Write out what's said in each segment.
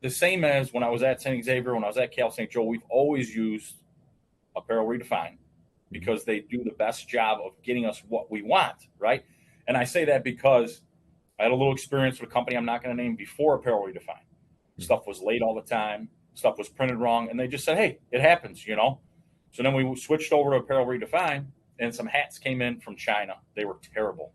the same as when I was at St. Xavier, when I was at Cal St. Joe, we've always used Apparel Redefined because they do the best job of getting us what we want, right? And I say that because I had a little experience with a company I'm not going to name before Apparel Redefined. Stuff was late all the time, stuff was printed wrong, and they just said, hey, it happens, you know? So then we switched over to Apparel Redefined, and some hats came in from China. They were terrible.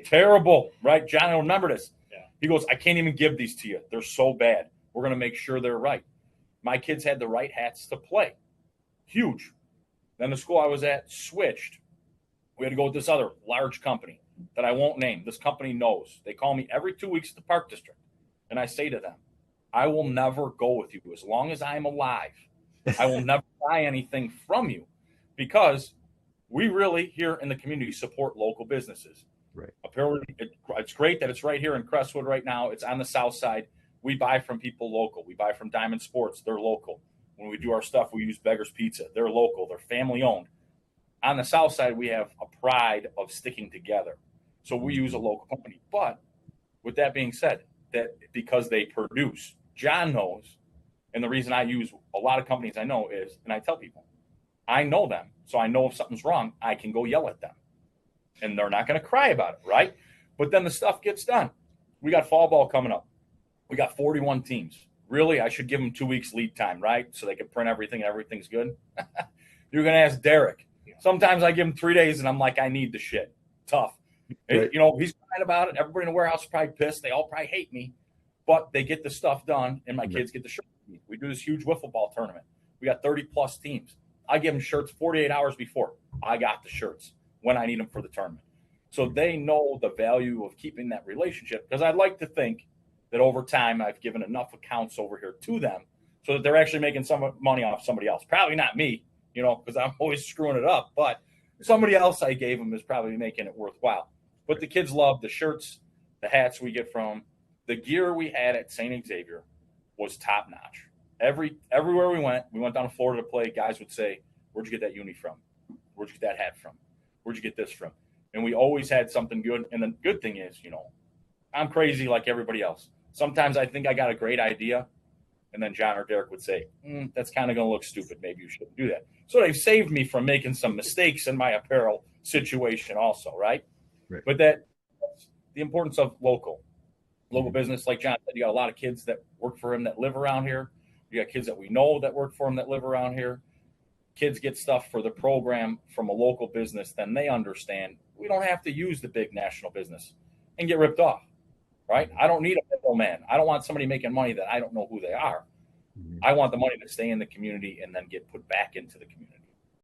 Terrible, right? John will remember this. Yeah. He goes, I can't even give these to you. They're so bad. We're going to make sure they're right. My kids had the right hats to play. Huge. Then the school I was at switched. We had to go with this other large company that I won't name. This company knows. They call me every 2 weeks at the Park District. And I say to them, I will never go with you as long as I'm alive. I will never buy anything from you because we really here in the community support local businesses. Right. Apparently, it's great that it's right here in Crestwood right now. It's on the south side. We buy from people local. We buy from Diamond Sports. They're local. When we do our stuff, we use Beggar's Pizza. They're local. They're family owned. On the south side, we have a pride of sticking together. So we use a local company. But with that being said, that because they produce, John knows, and the reason I use a lot of companies I know is, and I tell people, I know them. So I know if something's wrong, I can go yell at them. And they're not going to cry about it, right? But then the stuff gets done. We got fall ball coming up. We got 41 teams. Really, I should give them 2 weeks lead time, right? So they can print everything and everything's good. You're going to ask Derek. Sometimes I give him 3 days and I'm like, I need the shit. Tough. Right. You know, he's crying about it. Everybody in the warehouse is probably pissed. They all probably hate me. But they get the stuff done and my kids get the shirts. We do this huge wiffle ball tournament. We got 30 plus teams. I give them shirts 48 hours before. I got the shirts when I need them for the tournament. So they know the value of keeping that relationship because I'd like to think that over time I've given enough accounts over here to them so that they're actually making some money off somebody else. Probably not me, you know, because I'm always screwing it up, but somebody else I gave them is probably making it worthwhile. But the kids love the shirts, the hats we get from the gear we had at St. Xavier was top notch. Everywhere we went down to Florida to play. Guys would say, "Where'd you get that uni from? Where'd you get that hat from? Where'd you get this from?" And we always had something good. And the good thing is, you know, I'm crazy like everybody else. Sometimes I think I got a great idea, and then John or Derek would say, "That's kind of going to look stupid. Maybe you shouldn't do that." So they've saved me from making some mistakes in my apparel situation, also, right? But that's the importance of local business. Like John said, you got a lot of kids that work for him that live around here. You got kids that we know that work for him that live around here. Kids get stuff for the program from a local business, then they understand we don't have to use the big national business and get ripped off, right? I don't need a middleman. I don't want somebody making money that I don't know who they are. I want the money to stay in the community and then get put back into the community.